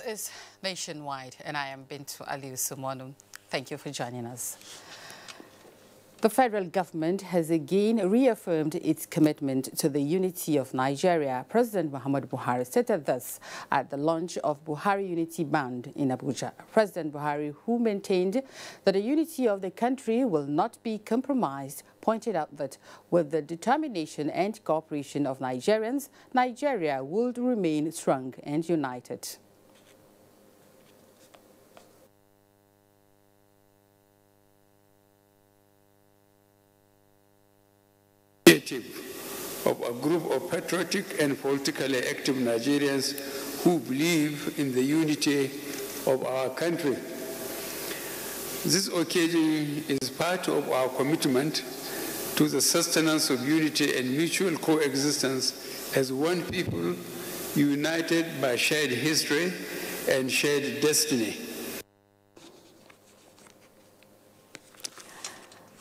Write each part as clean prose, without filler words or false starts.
is Nationwide, and I am Bintu Aliu Sumonu. Thank you for joining us. The federal government has again reaffirmed its commitment to the unity of Nigeria. President Muhammadu Buhari stated this at the launch of Buhari Unity Band in Abuja. President Buhari, who maintained that the unity of the country will not be compromised, pointed out that with the determination and cooperation of Nigerians, Nigeria would remain strong and united. Of a group of patriotic and politically active Nigerians who believe in the unity of our country. This occasion is part of our commitment to the sustenance of unity and mutual coexistence as one people united by shared history and shared destiny.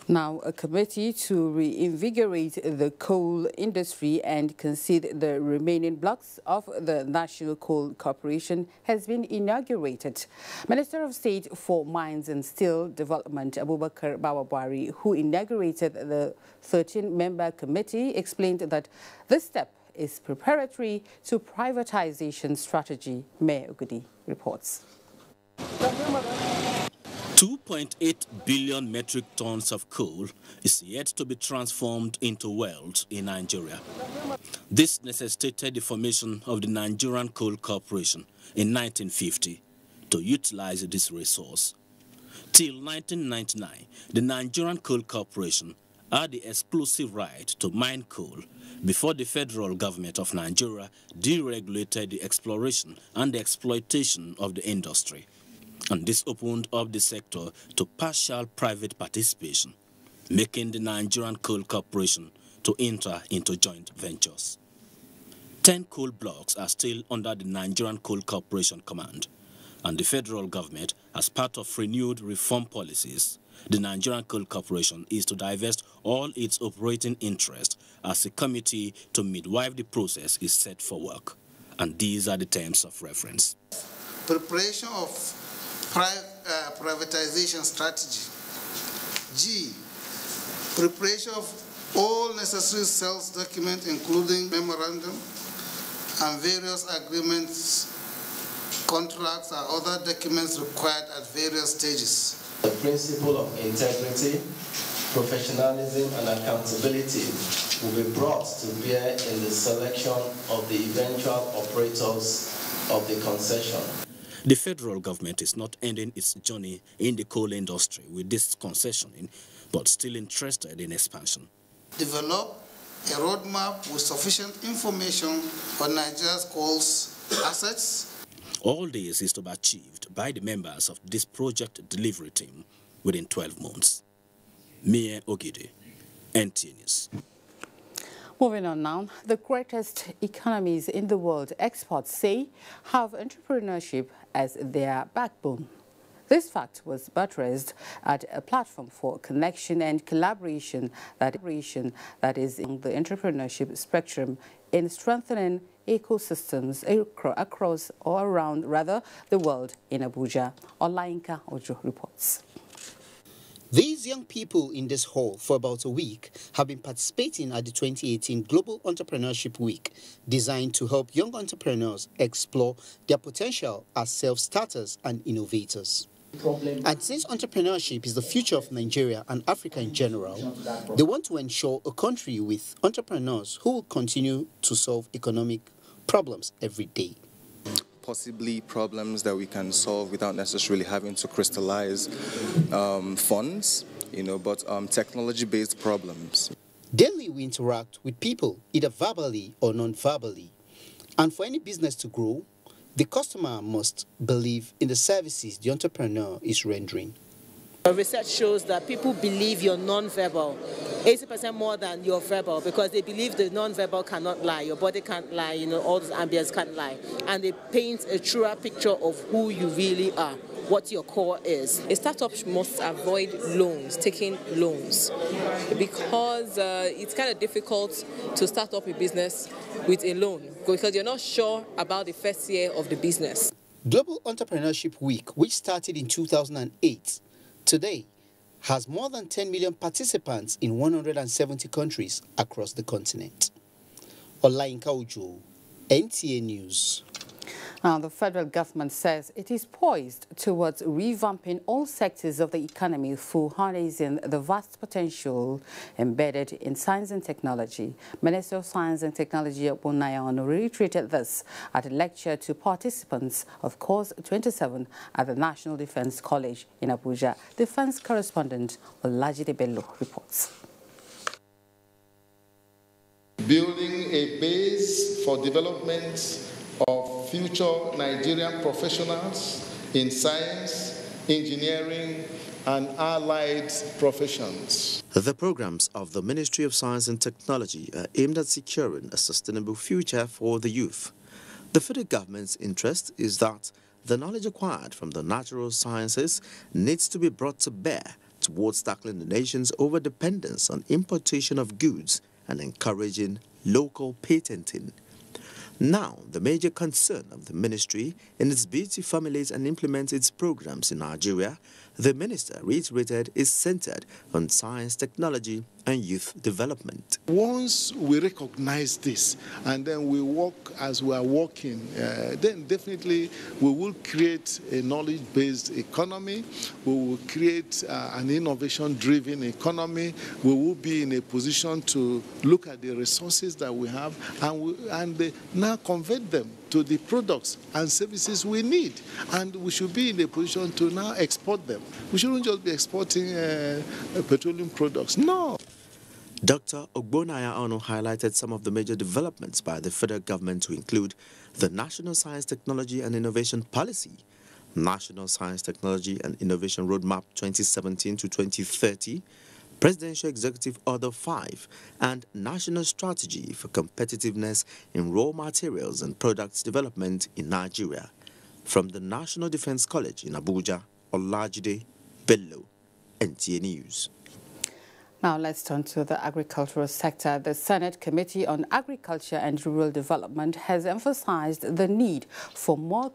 Now, a committee to reinvigorate the coal industry and concede the remaining blocks of the National Coal Corporation has been inaugurated. Minister of State for Mines and Steel Development, Abubakar Bawabwari, who inaugurated the 13-member committee, explained that this step is preparatory to privatization strategy. Mayor Ogudi reports. 2.8 billion metric tons of coal is yet to be transformed into wealth in Nigeria. This necessitated the formation of the Nigerian Coal Corporation in 1950 to utilize this resource. Till 1999, the Nigerian Coal Corporation had the exclusive right to mine coal before the federal government of Nigeria deregulated the exploration and the exploitation of the industry. And this opened up the sector to partial private participation, making the Nigerian Coal Corporation to enter into joint ventures. 10 coal blocks are still under the Nigerian Coal Corporation command, and the federal government, as part of renewed reform policies, the Nigerian Coal Corporation is to divest all its operating interest as a committee to midwife the process is set for work. And these are the terms of reference. Preparation of privatization strategy. G, preparation of all necessary sales documents, including memorandum and various agreements, contracts, and other documents required at various stages. The principle of integrity, professionalism, and accountability will be brought to bear in the selection of the eventual operators of the concession. The federal government is not ending its journey in the coal industry with this concessioning, but still interested in expansion. Develop a roadmap with sufficient information on Nigeria's coal assets. All this is to be achieved by the members of this project delivery team within 12 months. Mayor Ogide, NTA News. Moving on now, the greatest economies in the world, experts say, have entrepreneurship as their backbone. This fact was buttressed at a platform for connection and collaboration that is in the entrepreneurship spectrum in strengthening ecosystems across or around, the world in Abuja. Olainka Ojo reports. These young people in this hall for about a week have been participating at the 2018 Global Entrepreneurship Week, designed to help young entrepreneurs explore their potential as self-starters and innovators. And since entrepreneurship is the future of Nigeria and Africa in general, they want to ensure a country with entrepreneurs who will continue to solve economic problems every day. Possibly problems that we can solve without necessarily having to crystallize funds, but technology-based problems. Daily we interact with people, either verbally or non-verbally. And for any business to grow, the customer must believe in the services the entrepreneur is rendering. Research shows that people believe you're non-verbal 80% more than your verbal, because they believe the non-verbal cannot lie, your body can't lie, all those ambience can't lie. And they paint a truer picture of who you really are, what your core is. A startup must avoid loans, taking loans, because it's kind of difficult to start up a business with a loan, because you're not sure about the first year of the business. Global Entrepreneurship Week, which started in 2008, today has more than 10 million participants in 170 countries across the continent. Olayinka Ojo, NTA News. Now, the federal government says it is poised towards revamping all sectors of the economy through harnessing the vast potential embedded in science and technology. Minister of Science and Technology Ogbonnaya reiterated this at a lecture to participants of Course 27 at the National Defense College in Abuja. Defense correspondent Olajide Bello reports. Building a base for development of future Nigerian professionals in science, engineering, and allied professions. The programs of the Ministry of Science and Technology are aimed at securing a sustainable future for the youth. The federal government's interest is that the knowledge acquired from the natural sciences needs to be brought to bear towards tackling the nation's overdependence on importation of goods and encouraging local patenting. Now, the major concern of the ministry in its bid to formulate and implement its programs in Nigeria, the minister reiterated, is centered on science, technology, and youth development. Once we recognize this and then we work as we are working, then definitely we will create a knowledge-based economy, we will create an innovation-driven economy, we will be in a position to look at the resources that we have and now convert them to the products and services we need. And we should be in a position to now export them. We shouldn't just be exporting petroleum products. No. Dr. Ogbonnaya highlighted some of the major developments by the federal government to include the National Science, Technology and Innovation Policy, National Science, Technology and Innovation Roadmap 2017 to 2030, Presidential Executive Order 5, and National Strategy for Competitiveness in Raw Materials and Products Development in Nigeria. From the National Defense College in Abuja, Olajide Bello, NTA News. Now let's turn to the agricultural sector. The Senate Committee on Agriculture and Rural Development has emphasized the need for more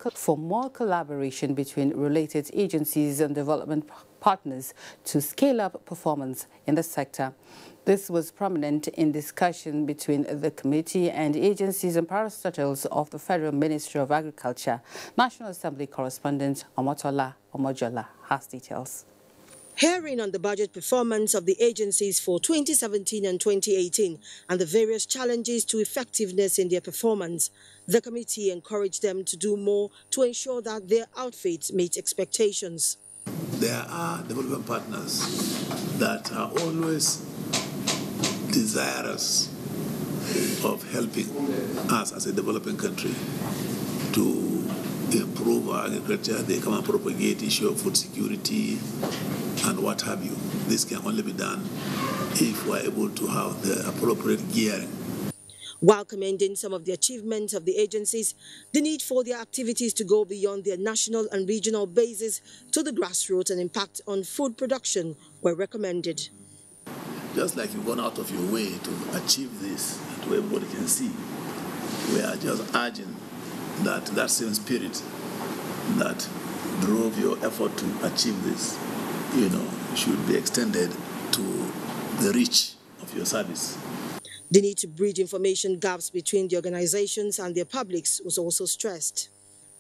collaboration between related agencies and development partners to scale up performance in the sector. This was prominent in discussion between the committee and agencies and parastatals of the Federal Ministry of Agriculture. National Assembly correspondent Omotola Omojola has details. Hearing on the budget performance of the agencies for 2017 and 2018 and the various challenges to effectiveness in their performance, the committee encouraged them to do more to ensure that their outfits meet expectations. There are development partners that are always desirous of helping us as a developing country to improve our agriculture. They come and propagate the issue of food security and what have you. This can only be done if we are able to have the appropriate gearing. While commending some of the achievements of the agencies, the need for their activities to go beyond their national and regional bases to the grassroots and impact on food production were recommended. Just like you've gone out of your way to achieve this, to everybody can see, we are just urging that same spirit that drove your effort to achieve this, should be extended to the reach of your service. The need to bridge information gaps between the organizations and their publics was also stressed.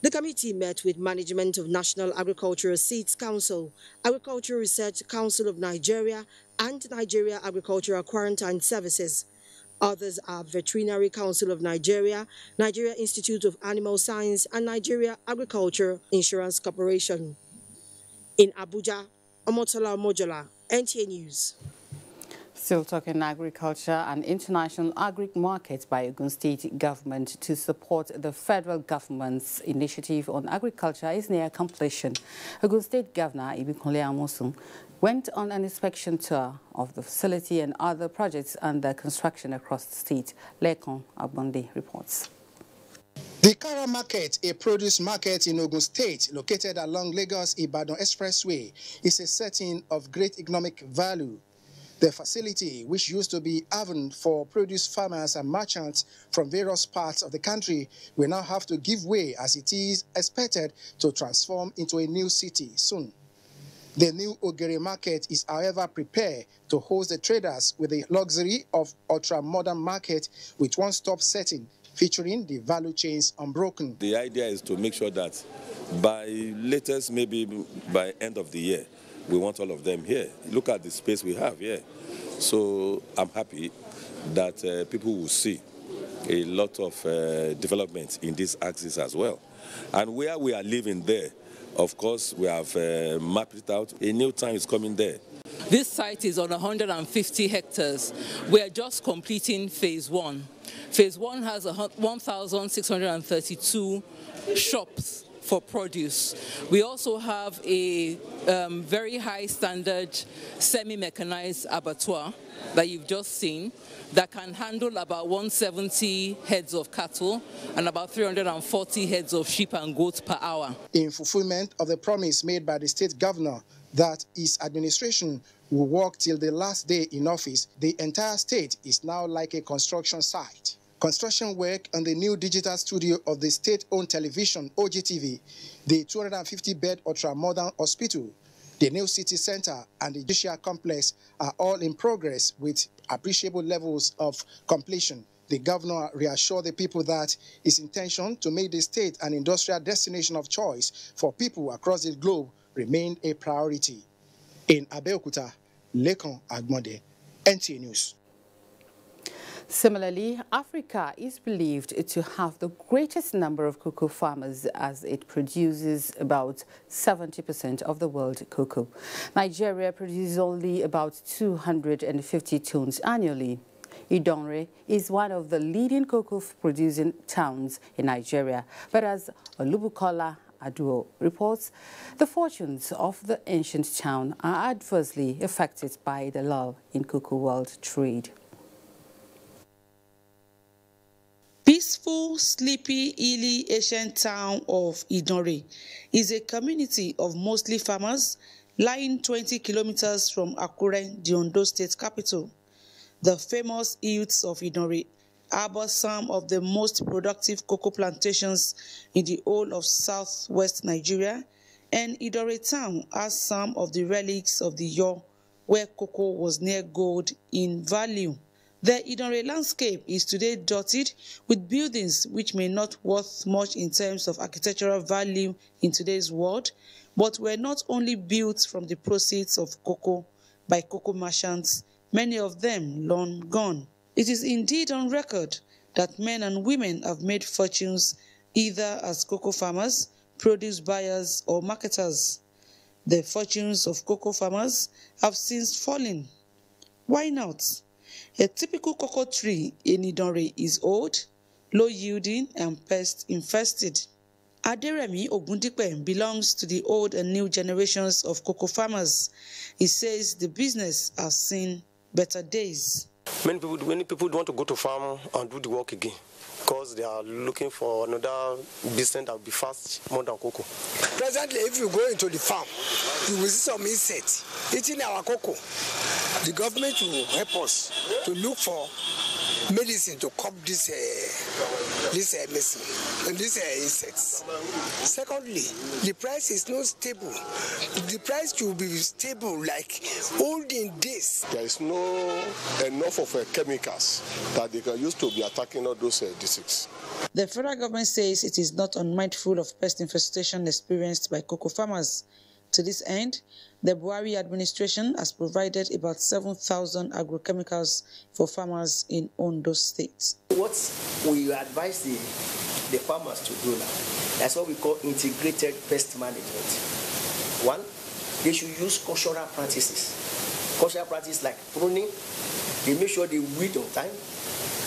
The committee met with management of National Agricultural Seeds Council, Agricultural Research Council of Nigeria, and Nigeria Agricultural Quarantine Services. Others are Veterinary Council of Nigeria, Nigeria Institute of Animal Science, and Nigeria Agriculture Insurance Corporation. In Abuja, Omotola Omojola, NTA News. Still talking agriculture, and international agri-markets by Ogun State government to support the federal government's initiative on agriculture is near completion. Ogun State Governor Ibikunle Amosun went on an inspection tour of the facility and other projects under construction across the state. Lekon Abundi reports. The Kara Market, a produce market in Ogun State located along Lagos-Ibadan Expressway, is a setting of great economic value. The facility, which used to be haven for produce farmers and merchants from various parts of the country, will now have to give way as it is expected to transform into a new city soon. The new Ogere market is, however, prepared to host the traders with the luxury of ultra-modern market with one-stop setting, featuring the value chains unbroken. The idea is to make sure that by latest, maybe by end of the year, we want all of them here. Look at the space we have here. So I'm happy that people will see a lot of development in this axis as well. And where we are living there, of course, we have mapped it out. A new town is coming there. This site is on 150 hectares. We are just completing phase one. Phase one has 1,632 shops for produce. We also have a very high standard semi-mechanized abattoir that you've just seen that can handle about 170 heads of cattle and about 340 heads of sheep and goats per hour. In fulfillment of the promise made by the state governor that his administration will work till the last day in office, the entire state is now like a construction site. Construction work on the new digital studio of the state-owned television, OGTV, the 250-bed ultra-modern hospital, the new city center, and the Judicial complex are all in progress with appreciable levels of completion. The governor reassured the people that his intention to make the state an industrial destination of choice for people across the globe remained a priority. In Abeokuta, Lekon Agmode, NTA News. Similarly, Africa is believed to have the greatest number of cocoa farmers as it produces about 70% of the world cocoa. Nigeria produces only about 250 tons annually. Idonre is one of the leading cocoa producing towns in Nigeria, but as Olubukola Aduo reports, the fortunes of the ancient town are adversely affected by the lull in cocoa world trade. Peaceful, sleepy, hilly ancient town of Idonre is a community of mostly farmers lying 20 kilometers from Akure, the Ondo state capital. The famous youths of Idonre harbor some of the most productive cocoa plantations in the whole of southwest Nigeria, and Idonre town has some of the relics of the year where cocoa was near gold in value. The Idonre landscape is today dotted with buildings which may not worth much in terms of architectural value in today's world, but were not only built from the proceeds of cocoa by cocoa merchants, many of them long gone. It is indeed on record that men and women have made fortunes either as cocoa farmers, produce buyers, or marketers. The fortunes of cocoa farmers have since fallen. Why not? A typical cocoa tree in Idonre is old, low-yielding, and pest-infested. Aderemi Ogundipe belongs to the old and new generations of cocoa farmers. He says the business has seen better days. Many people want to go to farm and do the work again because they are looking for another business that will be fast more than cocoa. Presently, if you go into the farm, you will see some insects eating our cocoa. The government will help us to look for medicine to curb these insects. Secondly, the price is not stable. The price should be stable like olden days. There is no enough of chemicals that they can use to be attacking all those diseases. The federal government says it is not unmindful of pest infestation experienced by cocoa farmers. To this end, the Buhari administration has provided about 7,000 agrochemicals for farmers in Ondo State. What we advise the farmers to do now, that's what we call integrated pest management. One, they should use cultural practices. Cultural practices like pruning, they make sure they weed on time,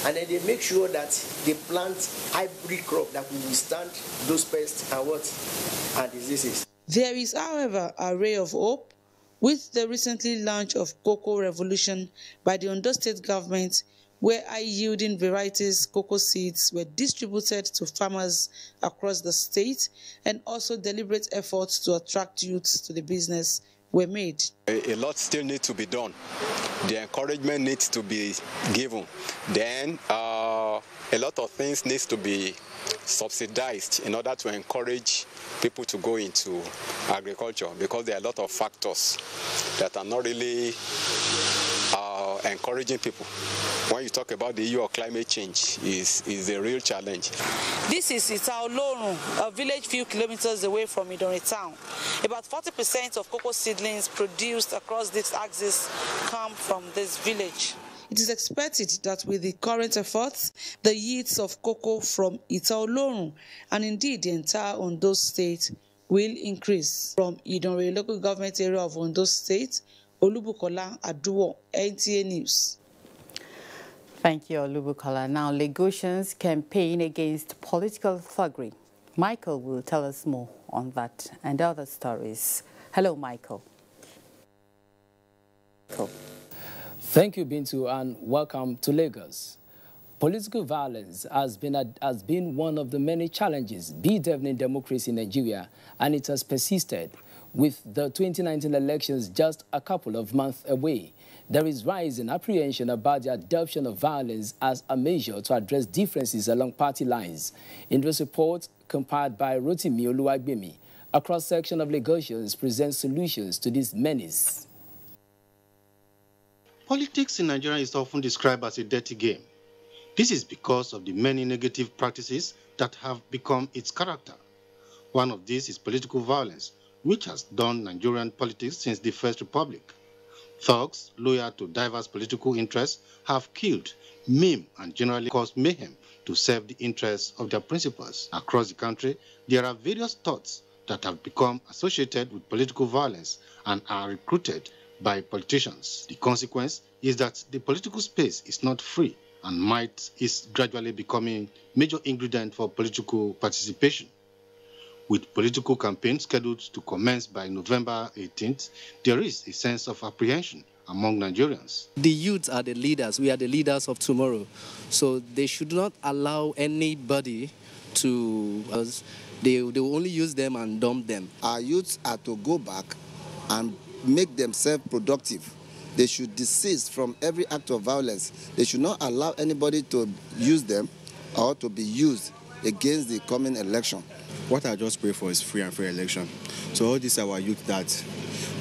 and then they make sure that they plant hybrid crop that will withstand those pests and diseases. There is, however, a ray of hope with the recently launched of Cocoa Revolution by the Ondo State government, where high-yielding varieties cocoa seeds were distributed to farmers across the state, and also deliberate efforts to attract youths to the business were made. A lot still needs to be done. The encouragement needs to be given. Then a lot of things needs to be subsidized in order to encourage people to go into agriculture, because there are a lot of factors that are not really encouraging people. When you talk about the issue of climate change, is a real challenge. This is Itaolorun, a village few kilometers away from Idore town. About 40% of cocoa seedlings produced across this axis come from this village. It is expected that with the current efforts, the yields of cocoa from Itaolorun and indeed the entire Ondo State will increase. From Idore local government area of Ondo State, Olubukola Aduwo, NTA News. Thank you, Olubukola. Now, Lagosians campaign against political thuggery. Michael will tell us more on that and other stories. Hello, Michael. Thank you, Bintu, and welcome to Lagos. Political violence has been one of the many challenges bedeviling democracy in Nigeria, and it has persisted. With the 2019 elections just a couple of months away, there is rising apprehension about the adoption of violence as a measure to address differences along party lines. In this report, compiled by Rotimi Oluwagbemi, a cross-section of Lagosians presents solutions to this menace. Politics in Nigeria is often described as a dirty game. This is because of the many negative practices that have become its character. One of these is political violence, which has done Nigerian politics since the First Republic. Thugs, loyal to diverse political interests, have killed, maimed, and generally caused mayhem to serve the interests of their principals. Across the country, there are various thoughts that have become associated with political violence and are recruited by politicians. The consequence is that the political space is not free, and might is gradually becoming a major ingredient for political participation. With political campaigns scheduled to commence by November 18th, there is a sense of apprehension among Nigerians. The youths are the leaders. We are the leaders of tomorrow. So they should not allow anybody to... They will only use them and dump them. Our youths are to go back and make themselves productive. They should desist from every act of violence. They should not allow anybody to use them or to be used against the coming election. What I just pray for is free and fair election. So all this our youth that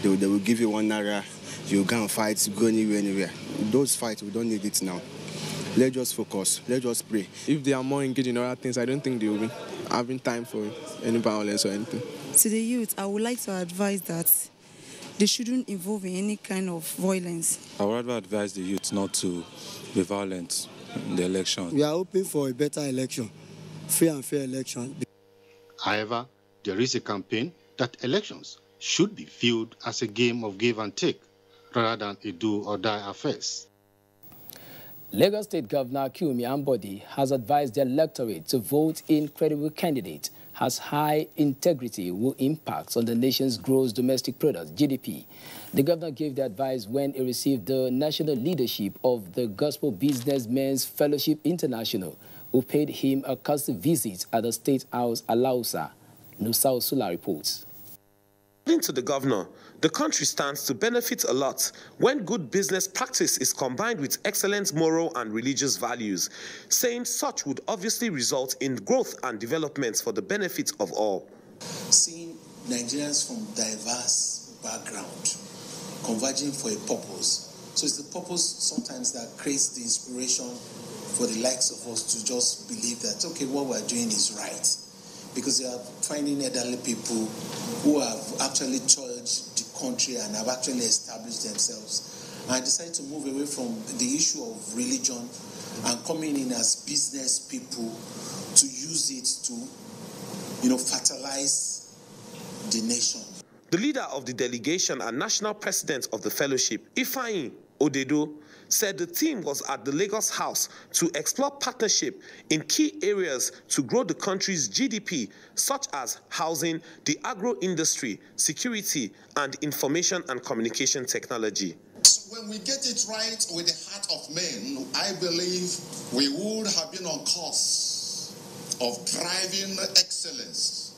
they will give you 1 naira, you go and fight, go anywhere. Those fights, we don't need it now. Let's just focus. Let's just pray. If they are more engaged in other things, I don't think they will be having time for any violence or anything. To the youth, I would like to advise that they shouldn't involve in any kind of violence. I would rather advise the youth not to be violent in the election. We are hoping for a better election, free and fair election. However, there is a campaign that elections should be viewed as a game of give and take, rather than a do-or-die affair. Lagos State Governor Kumi Ambodi has advised the electorate to vote in credible candidates has high integrity will impact on the nation's gross domestic product, GDP. The governor gave the advice when he received the national leadership of the Gospel Businessmen's Fellowship International, who paid him a courtesy visit at the State House, Alausa. Nusa Osula reports. According to the governor, the country stands to benefit a lot when good business practice is combined with excellent moral and religious values, saying such would obviously result in growth and developments for the benefit of all. Seeing Nigerians from diverse background converging for a purpose. So it's the purpose sometimes that creates the inspiration for the likes of us to just believe that, okay, what we're doing is right. Because they are finding elderly people who have actually toiled the country and have actually established themselves. And I decided to move away from the issue of religion and coming in as business people to use it to, fertilize the nation. The leader of the delegation and national president of the fellowship, Ifeanyi Odedo, said the team was at the Lagos House to explore partnership in key areas to grow the country's GDP, such as housing, the agro-industry, security, and information and communication technology. When we get it right with the heart of men, I believe we would have been on course of driving excellence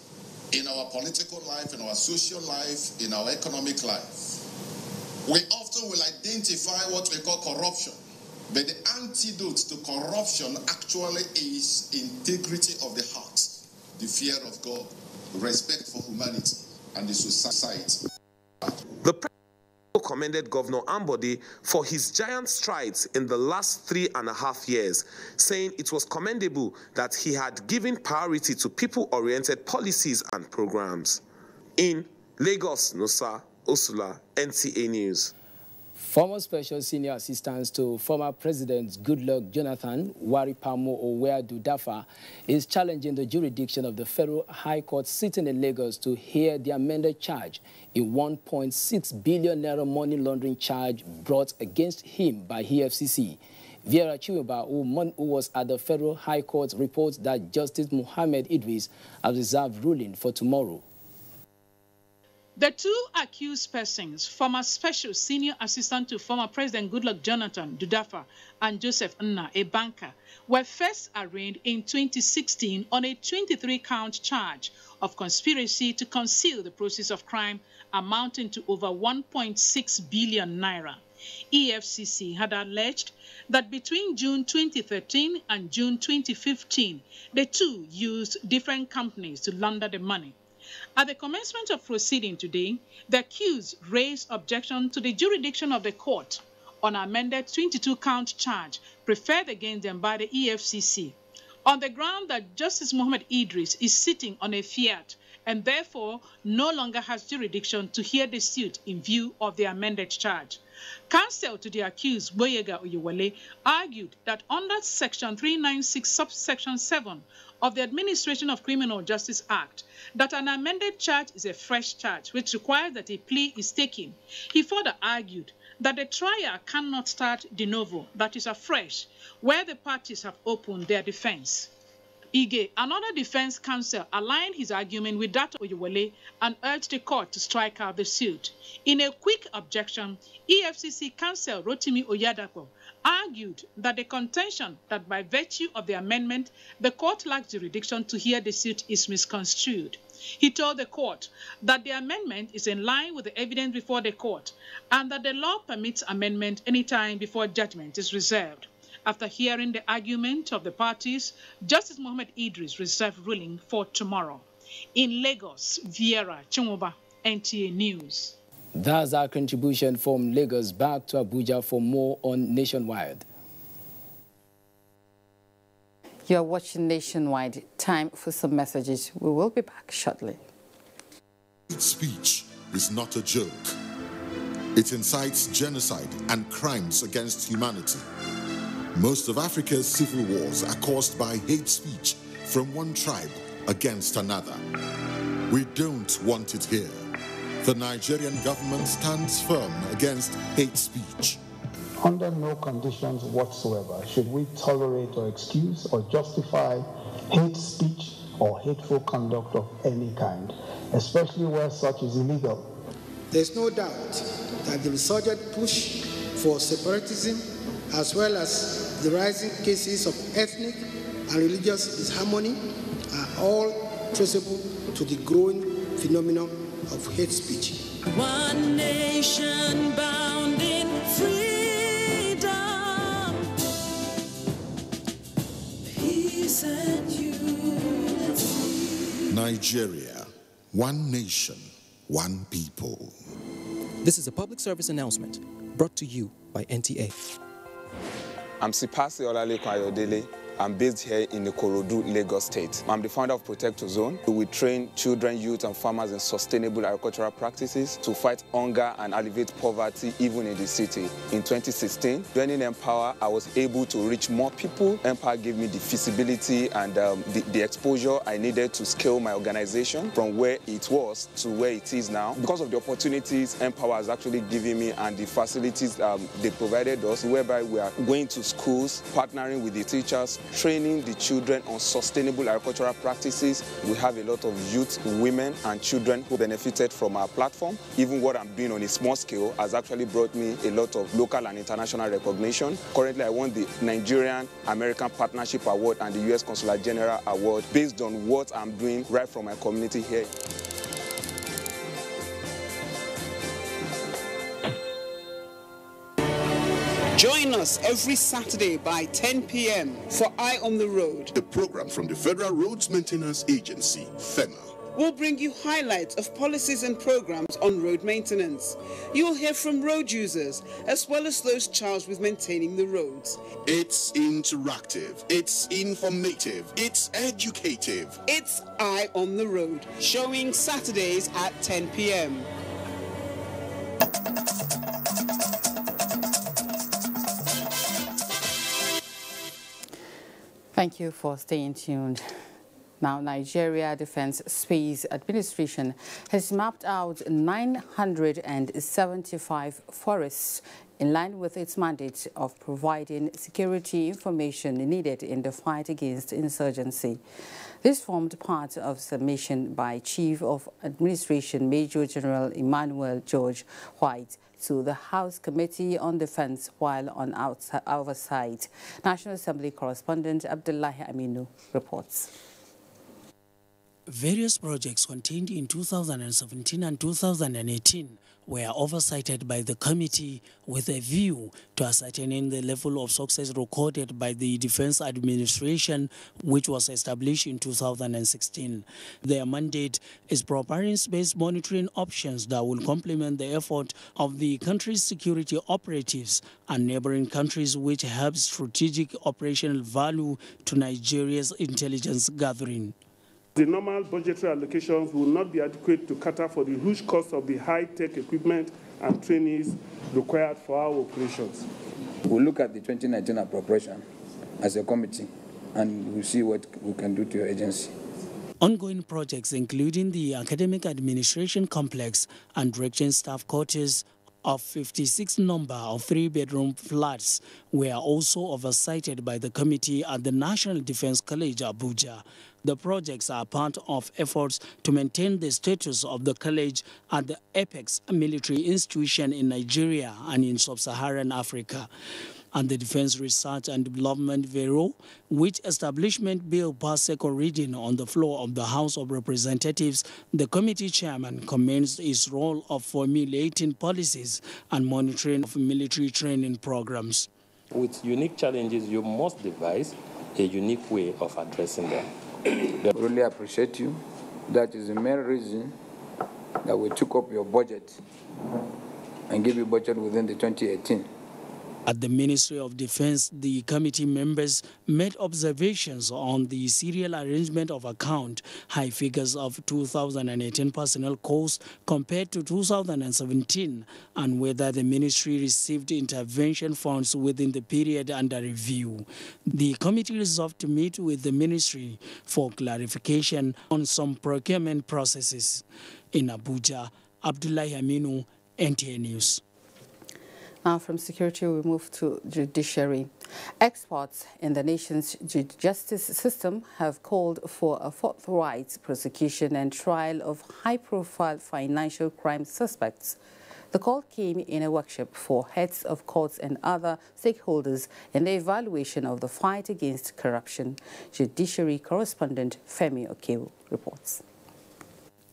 in our political life, in our social life, in our economic life. We often will identify what we call corruption, but the antidote to corruption actually is integrity of the heart, the fear of God, respect for humanity and the society. The president commended Governor Ambode for his giant strides in the last 3.5 years, saying it was commendable that he had given priority to people-oriented policies and programs. In Lagos, Nosa Osula, NTA News. Former Special Senior Assistant to former President Goodluck Jonathan, Waripamo Oweadu Dafa, is challenging the jurisdiction of the Federal High Court sitting in Lagos to hear the amended charge in 1.6 billion naira money laundering charge brought against him by EFCC. Vera Chiweba, who was at the Federal High Court, reports that Justice Muhammad Idris has reserved ruling for tomorrow. The two accused persons, former Special Senior Assistant to former President Goodluck Jonathan, Dudafa, and Joseph Nna, a banker, were first arraigned in 2016 on a 23-count charge of conspiracy to conceal the proceeds of crime amounting to over 1.6 billion naira. EFCC had alleged that between June 2013 and June 2015, the two used different companies to launder the money. At the commencement of proceeding today, the accused raised objection to the jurisdiction of the court on an amended 22-count charge preferred against them by the EFCC, on the ground that Justice Muhammad Idris is sitting on a fiat and therefore no longer has jurisdiction to hear the suit in view of the amended charge. Counsel to the accused, Boyega Oyewale, argued that under Section 396, subsection 7 of the Administration of Criminal Justice Act, that an amended charge is a fresh charge, which requires that a plea is taken. He further argued that the trial cannot start de novo, that is afresh, where the parties have opened their defense. Ige, another defense counsel, aligned his argument with that of Oyewale and urged the court to strike out the suit. In a quick objection, EFCC counsel Rotimi Oyadapo argued that the contention that by virtue of the amendment, the court lacks jurisdiction to hear the suit is misconstrued. He told the court that the amendment is in line with the evidence before the court and that the law permits amendment anytime before judgment is reserved. After hearing the argument of the parties, Justice Muhammad Idris reserved ruling for tomorrow. In Lagos, Viera Chimoba, NTA News. That's our contribution from Lagos. Back to Abuja for more on Nationwide. You are watching Nationwide. Time for some messages. We will be back shortly. Hate speech is not a joke. It incites genocide and crimes against humanity. Most of Africa's civil wars are caused by hate speech from one tribe against another. We don't want it here. The Nigerian government stands firm against hate speech. Under no conditions whatsoever should we tolerate or excuse or justify hate speech or hateful conduct of any kind, especially where such is illegal. There's no doubt that the resurgent push for separatism, as well as the rising cases of ethnic and religious disharmony, are all traceable to the growing phenomenon of hate speech. One nation bound in freedom, peace and unity. Nigeria, one nation, one people. This is a public service announcement brought to you by NTA. I'm Sipasi Olaleko Ayodele. I'm based here in Ikorodu, Lagos State. I'm the founder of Protector Zone. We train children, youth, and farmers in sustainable agricultural practices to fight hunger and alleviate poverty even in the city. In 2016, joining Empower, I was able to reach more people. Empower gave me the feasibility and the exposure I needed to scale my organization from where it was to where it is now. Because of the opportunities Empower has actually given me and the facilities they provided us, whereby we are going to schools, partnering with the teachers, training the children on sustainable agricultural practices. We have a lot of youth, women, and children who benefited from our platform. Even what I'm doing on a small scale has actually brought me a lot of local and international recognition. Currently, I won the Nigerian American Partnership Award and the U.S. Consular General Award based on what I'm doing right from my community here. Join us every Saturday by 10 p.m. for Eye on the Road. The program from the Federal Roads Maintenance Agency, FEMA. We'll bring you highlights of policies and programs on road maintenance. You'll hear from road users as well as those charged with maintaining the roads. It's interactive, it's informative, it's educative. It's Eye on the Road, showing Saturdays at 10 p.m. Thank you for staying tuned. Now, Nigeria Defense Space Administration has mapped out 975 forests in line with its mandate of providing security information needed in the fight against insurgency. This formed part of submission by Chief of Administration Major General Emmanuel George White to the House Committee on Defense while on oversight. National Assembly correspondent Abdullahi Aminu reports. Various projects contained in 2017 and 2018 were oversighted by the committee with a view to ascertaining the level of success recorded by the Defense Administration, which was established in 2016. Their mandate is preparing space monitoring options that will complement the effort of the country's security operatives and neighboring countries, which have strategic operational value to Nigeria's intelligence gathering. The normal budgetary allocations will not be adequate to cater for the huge cost of the high-tech equipment and trainees required for our operations. We'll look at the 2019 appropriation as a committee and we'll see what we can do to your agency. Ongoing projects, including the Academic Administration Complex and Direction Staff Quarters of 56 number of 3-bedroom flats, were also oversighted by the committee at the National Defense College, Abuja. The projects are part of efforts to maintain the status of the college at the apex military institution in Nigeria and in sub-Saharan Africa. And the Defense Research and Development Bureau, which establishment bill passed second reading on the floor of the House of Representatives, the committee chairman commenced his role of formulating policies and monitoring of military training programs. With unique challenges, you must devise a unique way of addressing them. I really appreciate you. That is the main reason that we took up your budget and gave you budget within the 2018. At the Ministry of Defense, the committee members made observations on the serial arrangement of account, high figures of 2018 personnel costs compared to 2017, and whether the ministry received intervention funds within the period under review. The committee resolved to meet with the ministry for clarification on some procurement processes. In Abuja, Abdullahi Aminu, NTA News. Now from security, we move to judiciary. Experts in the nation's justice system have called for a forthright prosecution and trial of high-profile financial crime suspects. The call came in a workshop for heads of courts and other stakeholders in the evaluation of the fight against corruption. Judiciary correspondent Femi Okewu reports.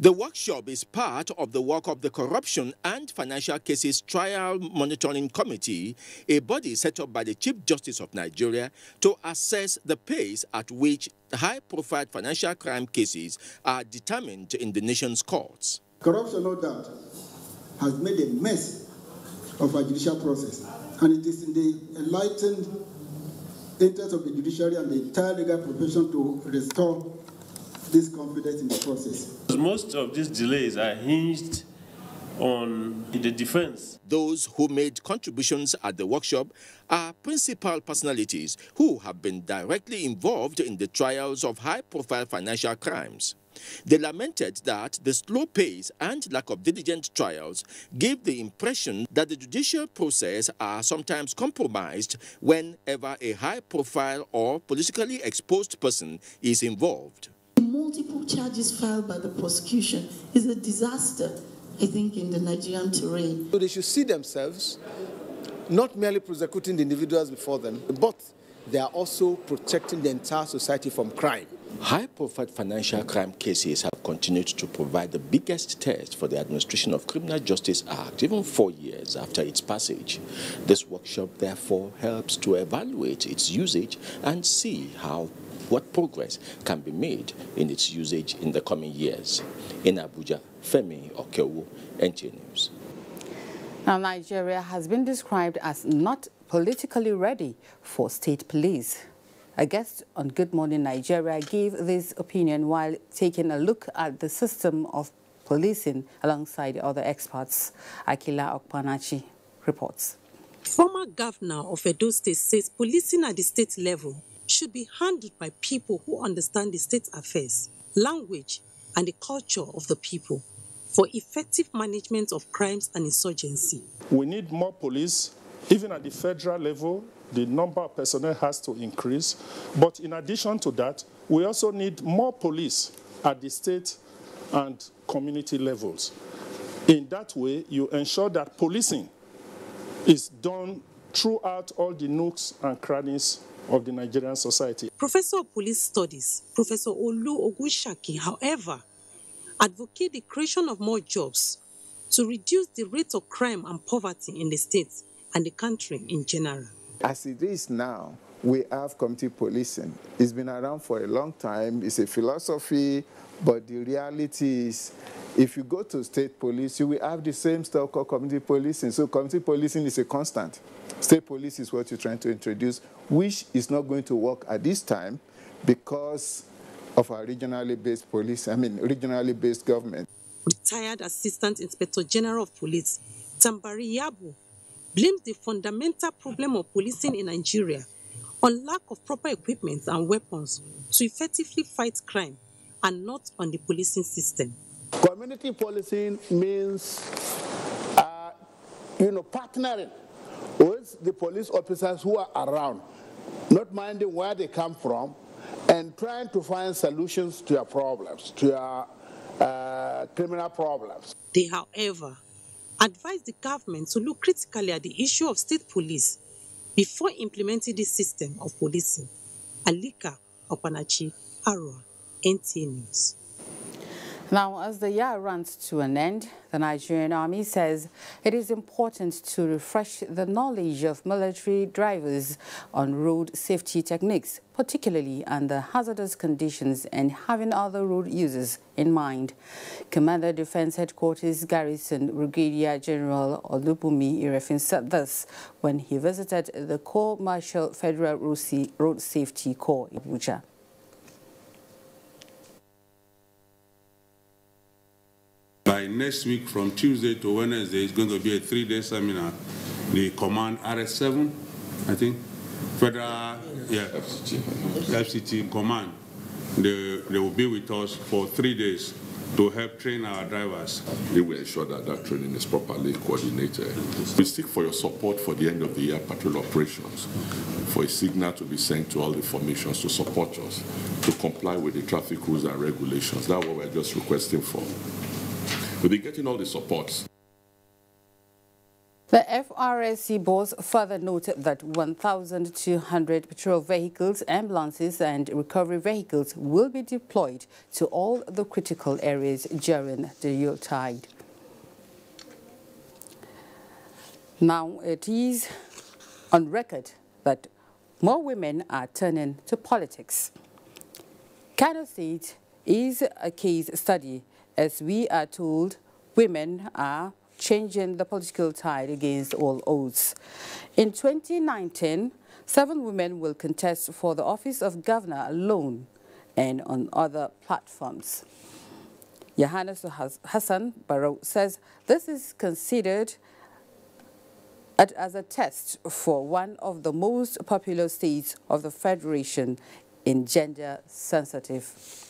The workshop is part of the work of the Corruption and Financial Cases Trial Monitoring Committee, a body set up by the Chief Justice of Nigeria to assess the pace at which high-profile financial crime cases are determined in the nation's courts. Corruption, no doubt, has made a mess of our judicial process, and it is in the enlightened interest of the judiciary and the entire legal profession to restore this confidence in the process. Most of these delays are hinged on the defense. Those who made contributions at the workshop are principal personalities who have been directly involved in the trials of high-profile financial crimes. They lamented that the slow pace and lack of diligent trials gave the impression that the judicial process are sometimes compromised whenever a high-profile or politically exposed person is involved. Multiple charges filed by the prosecution is a disaster, I think, in the Nigerian terrain. So they should see themselves not merely prosecuting the individuals before them, but they are also protecting the entire society from crime. High-profile financial crime cases have continued to provide the biggest test for the administration of Criminal Justice Act, even 4 years after its passage. This workshop, therefore, helps to evaluate its usage and see what progress can be made in its usage in the coming years. In Abuja, Femi Okewo, NTA News. Now, Nigeria has been described as not politically ready for state police. A guest on Good Morning Nigeria gave this opinion while taking a look at the system of policing alongside other experts. Akila Okpanachi reports. Former governor of Edo State says policing at the state level should be handled by people who understand the state affairs, language, and the culture of the people for effective management of crimes and insurgency. We need more police. Even at the federal level, the number of personnel has to increase. But in addition to that, we also need more police at the state and community levels. In that way, you ensure that policing is done throughout all the nooks and crannies of the Nigerian society. Professor of Police Studies, Professor Olu Ogunshaki, however, advocate the creation of more jobs to reduce the rate of crime and poverty in the state and the country in general. As it is now, we have community policing. It's been around for a long time. It's a philosophy, but the reality is, if you go to state police, you will have the same stuff called community policing. So community policing is a constant. State police is what you're trying to introduce, which is not going to work at this time because of our regionally based government. Retired Assistant Inspector General of Police, Tambari Yabu, blames the fundamental problem of policing in Nigeria on lack of proper equipment and weapons to effectively fight crime and not on the policing system. Community policing means, partnering with the police officers who are around, not minding where they come from, and trying to find solutions to your problems, to your criminal problems. They, however, advise the government to look critically at the issue of state police before implementing this system of policing. Alika Opanachi, Arua, NTA News. Now, as the year runs to an end, the Nigerian Army says it is important to refresh the knowledge of military drivers on road safety techniques, particularly under hazardous conditions and having other road users in mind. Commander Defense Headquarters Garrison Brigadier General Olubumi Irefin said this when he visited the Corps Marshal Federal Road Safety Corps in Abuja. By next week, from Tuesday to Wednesday, it's going to be a 3-day seminar. The command RS7, I think, Federal, FCT command, they will be with us for 3 days to help train our drivers. We will ensure that that training is properly coordinated. We seek for your support for the end of the year patrol operations, for a signal to be sent to all the formations to support us, to comply with the traffic rules and regulations. That's what we're just requesting for. We'll be getting all the supports. The FRSC boss further noted that 1,200 patrol vehicles, ambulances and recovery vehicles will be deployed to all the critical areas during the Yuletide. Now it is on record that more women are turning to politics. Kano State is a case study, as we are told women are changing the political tide against all odds. In 2019, 7 women will contest for the office of governor alone and on other platforms. Yohannes Hassan Barrow says this is considered as a test for one of the most popular states of the Federation in gender-sensitive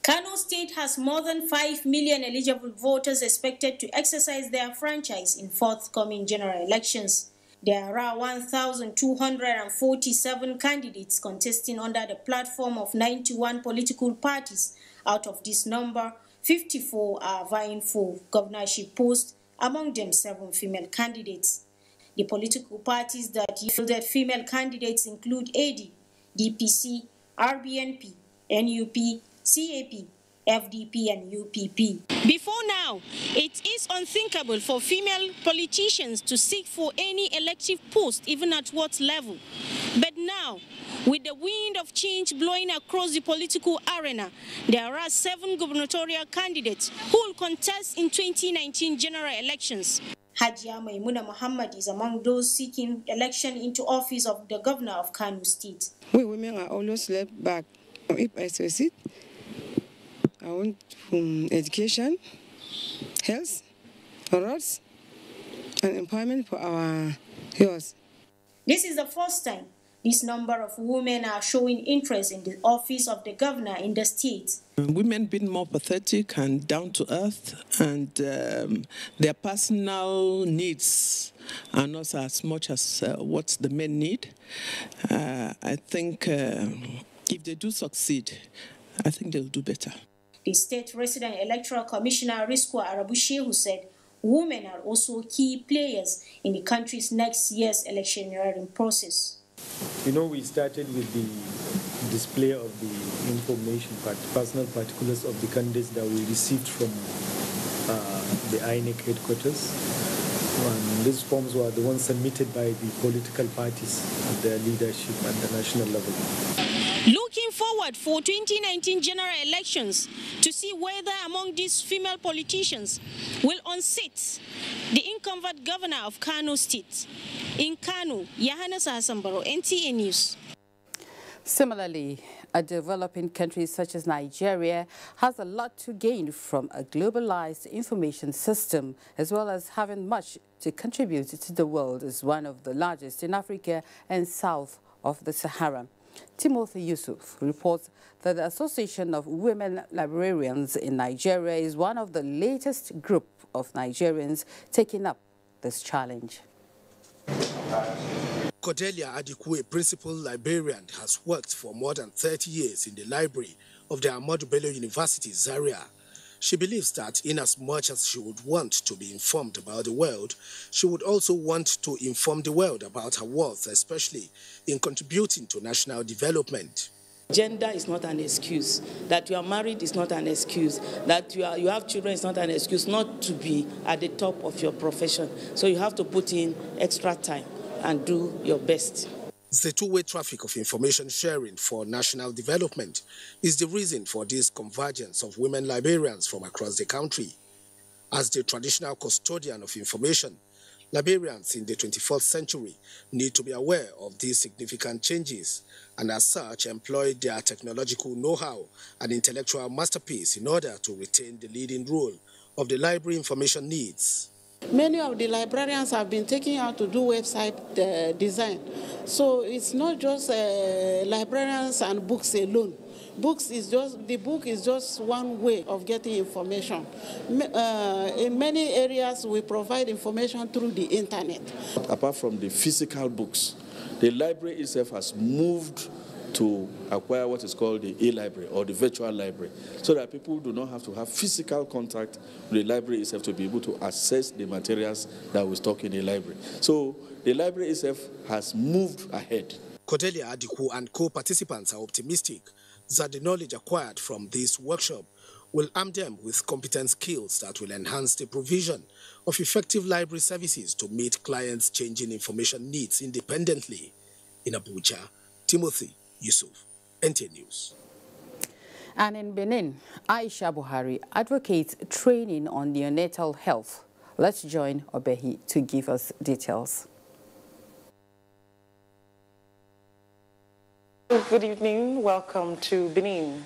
Kano State has more than 5 million eligible voters expected to exercise their franchise in forthcoming general elections. There are 1,247 candidates contesting under the platform of 91 political parties. Out of this number, 54 are vying for governorship posts, among them 7 female candidates. The political parties that yielded female candidates include AD, DPC, RBNP, NUP, CAP, FDP, and UPP. Before now, it is unthinkable for female politicians to seek for any elective post, even at what level. But now, with the wind of change blowing across the political arena, there are 7 gubernatorial candidates who will contest in 2019 general elections. Hajia Maimuna Muhammad is among those seeking election into office of the governor of Kano State. We women are always left back. If I succeed, I want education, health, roads, and empowerment for our youth. This is the first time this number of women are showing interest in the office of the governor in the state. Women being more pathetic and down to earth, and their personal needs are not as much as what the men need. I think if they do succeed, I think they'll do better. The state resident electoral commissioner Risco Arabushehu said women are also key players in the country's next year's electioneering process. You know, we started with the display of the information, personal particulars of the candidates that we received from the INEC headquarters. And these forms were the ones submitted by the political parties and their leadership at the national level. Looking forward for 2019 general elections to see whether among these female politicians will unseat the incumbent governor of Kano State. In Kano, Yahana Sahasambaro, NTA News. Similarly, a developing country such as Nigeria has a lot to gain from a globalized information system, as well as having much to contribute to the world as one of the largest in Africa and south of the Sahara. Timothy Yusuf reports that the Association of Women Librarians in Nigeria is one of the latest group of Nigerians taking up this challenge. Cordelia Adikwe, principal librarian, has worked for more than 30 years in the library of the Ahmadu Bello University, Zaria. She believes that in as much as she would want to be informed about the world, she would also want to inform the world about her worth, especially in contributing to national development. Gender is not an excuse. That you are married is not an excuse. That you have children is not an excuse not to be at the top of your profession. So you have to put in extra time and do your best. The two-way traffic of information sharing for national development is the reason for this convergence of women librarians from across the country. As the traditional custodian of information, librarians in the 21st century need to be aware of these significant changes and as such employ their technological know-how and intellectual masterpiece in order to retain the leading role of the library information needs. Many of the librarians have been taken out to do website design. So it's not just librarians and books alone. The book is just one way of getting information. In many areas, we provide information through the internet. Apart from the physical books, the library itself has moved to acquire what is called the e-library or the virtual library, so that people do not have to have physical contact with the library itself to be able to access the materials that we stock in the library. So the library itself has moved ahead. Cordelia Adiku and co-participants are optimistic that the knowledge acquired from this workshop will arm them with competent skills that will enhance the provision of effective library services to meet clients' changing information needs independently. In Abuja, Timothy Yusuf, NTA News. And in Benin, Aisha Buhari advocates training on neonatal health. Let's join Obehi to give us details. Good evening. Welcome to Benin.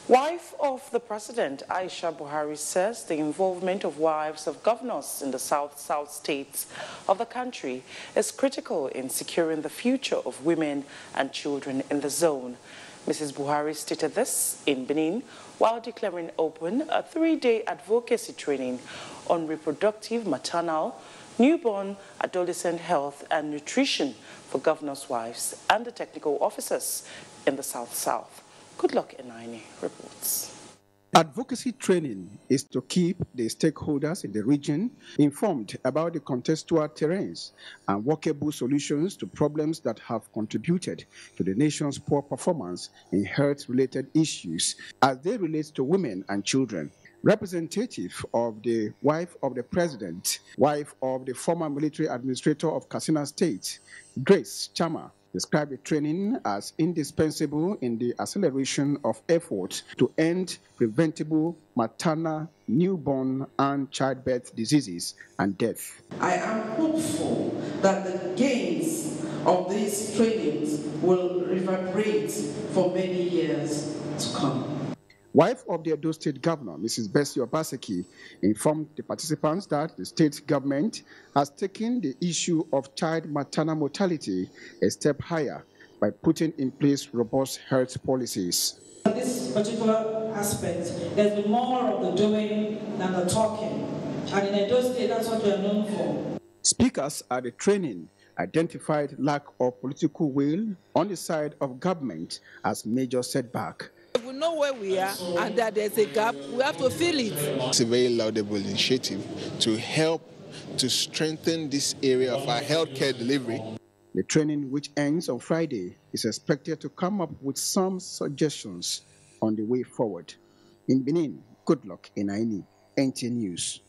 Wife of the president, Aisha Buhari, says the involvement of wives of governors in the south states of the country is critical in securing the future of women and children in the zone. Mrs. Buhari stated this in Benin while declaring open a 3-day advocacy training on reproductive, maternal, newborn, adolescent health and nutrition for governors' wives and the technical officers in the South-South. Good luck, Enaini reports. Advocacy training is to keep the stakeholders in the region informed about the contextual terrains and workable solutions to problems that have contributed to the nation's poor performance in health-related issues as they relate to women and children. Representative of the wife of the president, wife of the former military administrator of Katsina State, Grace Chama, described the training as indispensable in the acceleration of efforts to end preventable maternal, newborn, and childbirth diseases and death. I am hopeful that the gains of these trainings will reverberate for many years to come. Wife of the Edo State Governor, Mrs. Bessie Obaseki, informed the participants that the state government has taken the issue of child maternal mortality a step higher by putting in place robust health policies. On this particular aspect, there's been more of the doing than the talking. And in Edo State, that's what we are known for. Speakers at the training identified lack of political will on the side of government as major setback. If we know where we are and that there's a gap, we have to fill it. It's a very laudable initiative to help to strengthen this area of our healthcare delivery. The training, which ends on Friday, is expected to come up with some suggestions on the way forward. In Benin, good luck, Enaini, NTA News.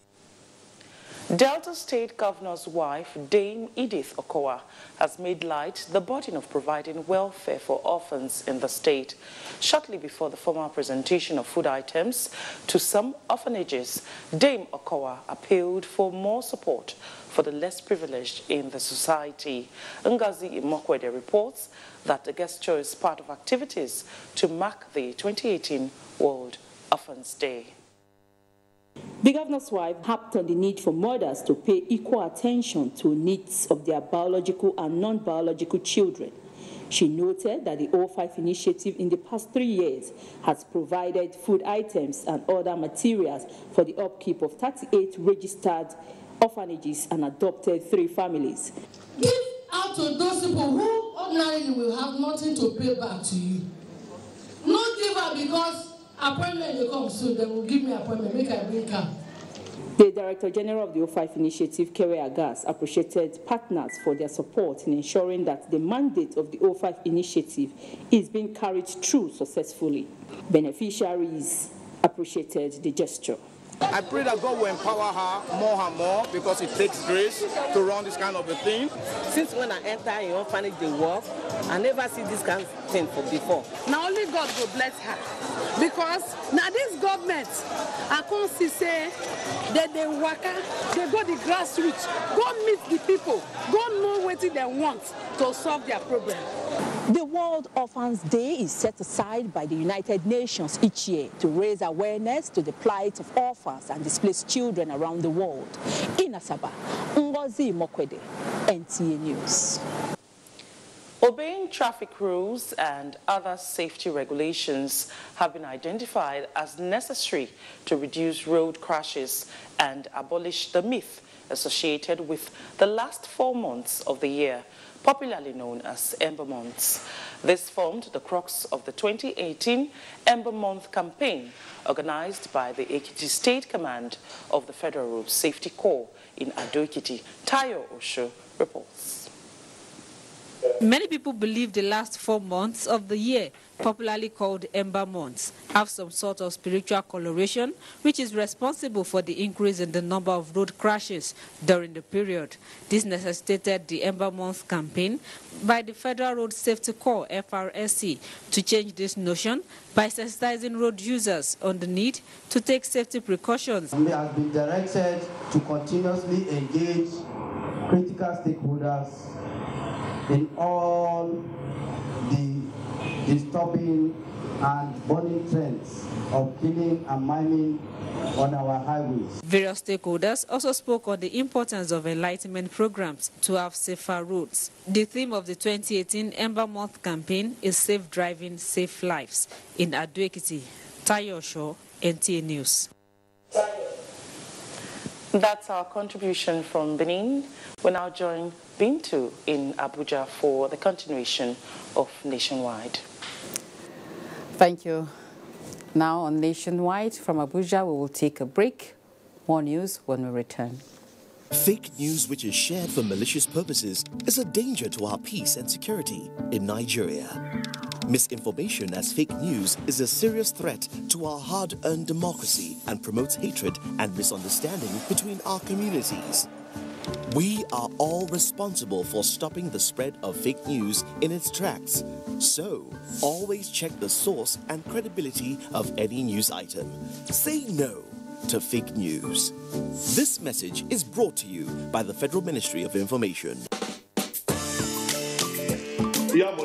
Delta State Governor's wife, Dame Edith Okowa, has made light the burden of providing welfare for orphans in the state. Shortly before the formal presentation of food items to some orphanages, Dame Okowa appealed for more support for the less privileged in the society. Ngozi Imokwede reports that the gesture is part of activities to mark the 2018 World Orphans Day. The governor's wife harped on the need for mothers to pay equal attention to needs of their biological and non-biological children. She noted that the O5 initiative in the past 3 years has provided food items and other materials for the upkeep of 38 registered orphanages and adopted 3 families. Give out to those people who ordinarily will have nothing to pay back to you. Not give out because appointment will come soon, they will give me appointment, make I bring car. The Director General of the O5 initiative, Kewe Agas, appreciated partners for their support in ensuring that the mandate of the O5 initiative is being carried through successfully. Beneficiaries appreciated the gesture. I pray that God will empower her more and more because it takes grace to run this kind of a thing. Since when I enter in orphanage the work, I never see this kind of thing before. Now only God will bless her. Because now this government, I can't see say that they work, they go the grassroots, go meet the people, go know what they want to solve their problem. The World Orphans Day is set aside by the United Nations each year to raise awareness to the plight of orphans and displaced children around the world. In Asaba, Ngozi Mokwede, NTA News. Obeying traffic rules and other safety regulations have been identified as necessary to reduce road crashes and abolish the myth associated with the last 4 months of the year, popularly known as Ember Months. This formed the crux of the 2018 Ember Month campaign organized by the Ekiti State Command of the Federal Road Safety Corps in Ado-Ekiti. Tayo Osho reports. Many people believe the last 4 months of the year, popularly called Ember Months, have some sort of spiritual coloration, which is responsible for the increase in the number of road crashes during the period. This necessitated the Ember Month campaign by the Federal Road Safety Corps, FRSC, to change this notion by sensitizing road users on the need to take safety precautions. We have been directed to continuously engage critical stakeholders in all the disturbing and burning trends of killing and maiming on our highways. Various stakeholders also spoke on the importance of enlightenment programs to have safer roads. The theme of the 2018 Ember Month campaign is Safe Driving, Safe Lives. In Advocacy, Tayo Shaw, NTA News. That's our contribution from Benin. We now join Bintu in Abuja for the continuation of Nationwide. Thank you. Now on Nationwide from Abuja, we will take a break. More news when we return. Fake news which is shared for malicious purposes is a danger to our peace and security in Nigeria. Misinformation as fake news is a serious threat to our hard-earned democracy and promotes hatred and misunderstanding between our communities. We are all responsible for stopping the spread of fake news in its tracks. So, always check the source and credibility of any news item. Say no to fake news. This message is brought to you by the Federal Ministry of Information. You have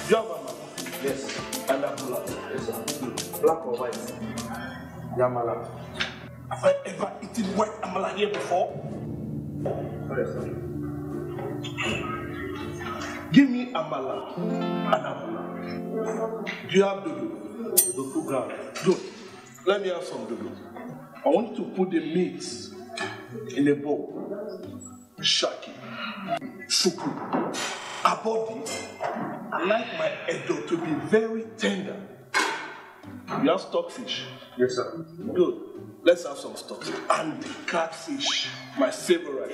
Yamala? Yes. And Abula? Yes, sir. Black or white? Yamala. Have I ever eaten white Amala here before? Yes, sir. Give me Amala and Abula. Do you have Dodo? Dodo ground. Good. Let me have some Dodo. I want you to put the meat in a bowl. Shaki. Suku. A body. I like my edo to be very tender. You have stockfish? Yes, sir. Good. Let's have some stock. And the catfish, my favorite.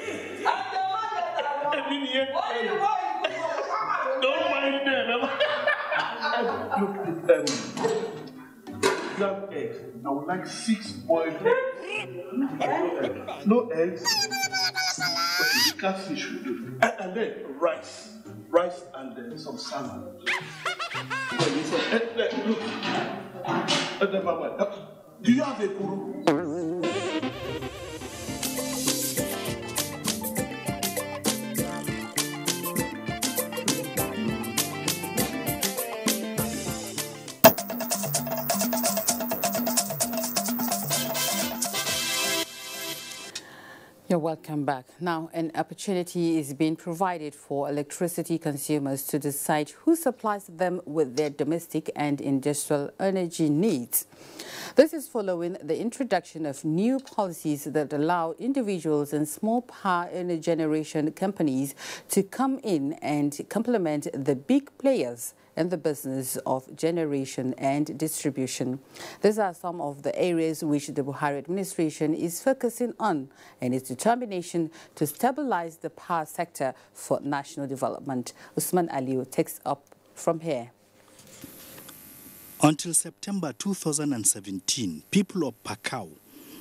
Don't mind them. Look, you have eggs. I would like 6 boiled eggs. No eggs. Okay, the catfish will do. And then rice. Rice and then some salad. Look. Do you have a guru? You're welcome back. Now, an opportunity is being provided for electricity consumers to decide who supplies them with their domestic and industrial energy needs. This is following the introduction of new policies that allow individuals and small power energy generation companies to come in and complement the big players in the business of generation and distribution. These are some of the areas which the Buhari administration is focusing on and its determination to stabilize the power sector for national development. Usman Aliu takes up from here. Until September 2017, people of Pakao,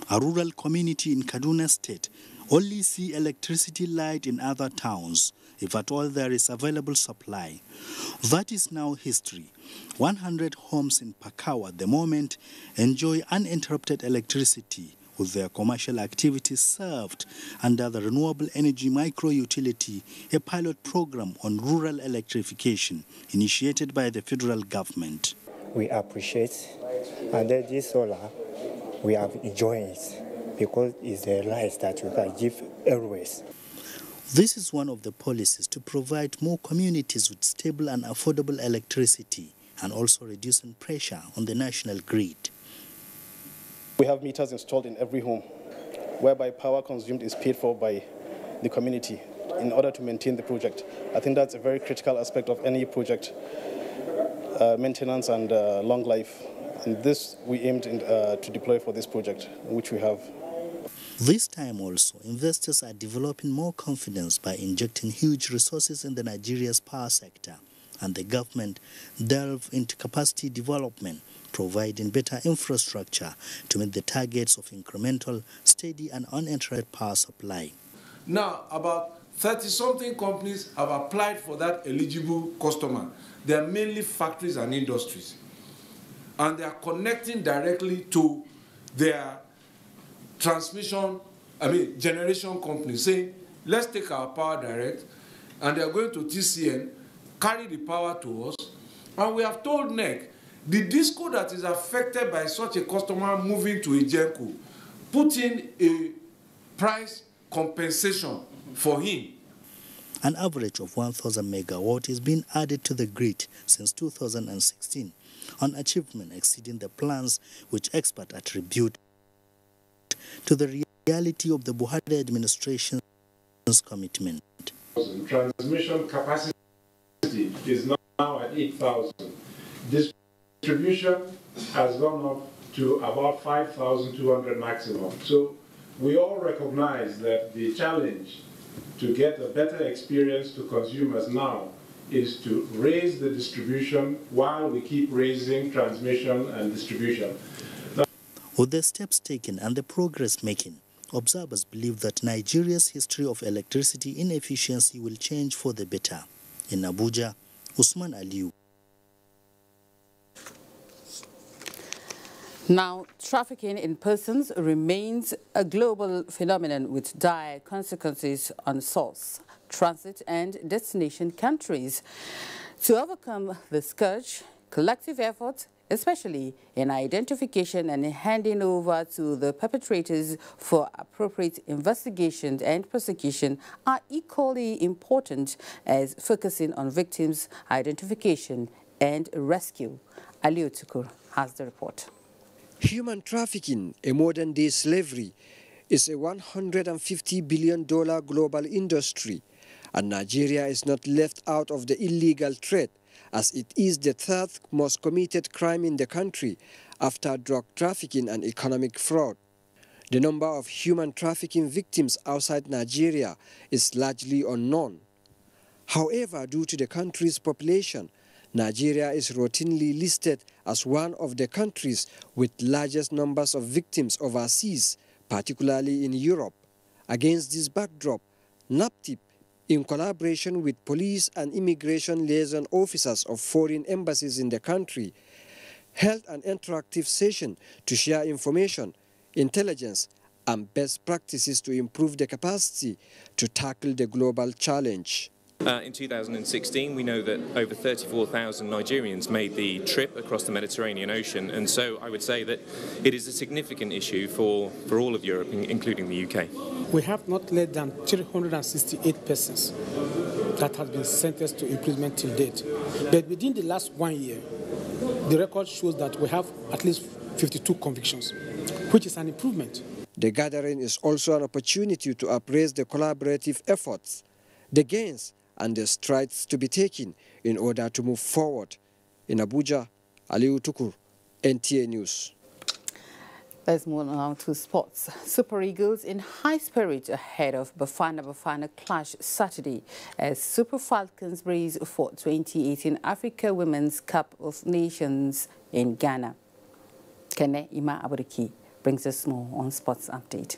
a rural community in Kaduna State, only see electricity light in other towns, if at all there is available supply. That is now history. 100 homes in Pakao at the moment enjoy uninterrupted electricity, with their commercial activities served under the Renewable Energy Micro-Utility, a pilot program on rural electrification initiated by the federal government. We appreciate, and then this solar, we have enjoyed it because it's the light that we can give always. This is one of the policies to provide more communities with stable and affordable electricity and also reducing pressure on the national grid. We have meters installed in every home, whereby power consumed is paid for by the community in order to maintain the project. I think that's a very critical aspect of any project, maintenance and long life. And this we aimed to deploy for this project, which we have. This time also, investors are developing more confidence by injecting huge resources in the Nigeria's power sector, and the government delve into capacity development, providing better infrastructure to meet the targets of incremental, steady and uninterrupted power supply. Now, about 30-something companies have applied for that eligible customer. They are mainly factories and industries. And they are connecting directly to their generation companies, saying, let's take our power direct, and they are going to TCN carry the power to us, and we have told NEC, the disco that is affected by such a customer moving to a GENCO, put in a price compensation for him. An average of 1,000 megawatt is being added to the grid since 2016, an achievement exceeding the plans which experts attribute to the reality of the Buhari administration's commitment. Transmission capacity is now at 8,000. Distribution has gone up to about 5,200 maximum. So we all recognize that the challenge to get a better experience to consumers now is to raise the distribution while we keep raising transmission and distribution. With the steps taken and the progress making, observers believe that Nigeria's history of electricity inefficiency will change for the better. In Abuja, Usman Aliyu. Now, trafficking in persons remains a global phenomenon with dire consequences on source, transit and destination countries. To overcome the scourge, collective efforts, especially in identification and handing over to the perpetrators for appropriate investigation and prosecution, are equally important as focusing on victims' identification and rescue. Aliyu Tukur has the report. Human trafficking, a modern-day slavery, is a $150 billion global industry, and Nigeria is not left out of the illegal trade, as it is the third most committed crime in the country after drug trafficking and economic fraud. The number of human trafficking victims outside Nigeria is largely unknown. However, due to the country's population, Nigeria is routinely listed as one of the countries with largest numbers of victims overseas, particularly in Europe. Against this backdrop, NAPTIP, in collaboration with police and immigration liaison officers of foreign embassies in the country, held an interactive session to share information, intelligence, and best practices to improve the capacity to tackle the global challenge. In 2016, we know that over 34,000 Nigerians made the trip across the Mediterranean Ocean, and so I would say that it is a significant issue for all of Europe, including the UK. We have not less than 368 persons that have been sentenced to imprisonment till date. But within the last 1 year, the record shows that we have at least 52 convictions, which is an improvement. The gathering is also an opportunity to appraise the collaborative efforts, the gains, and the strides to be taken in order to move forward. In Abuja, Aliyu Tukur, NTA News. Let's move on to sports. Super Eagles in high spirit ahead of Bafana clash Saturday as Super Falcons brace for 2018 Africa Women's Cup of Nations in Ghana. Kene Ima Aburiki brings us more on Sports Update.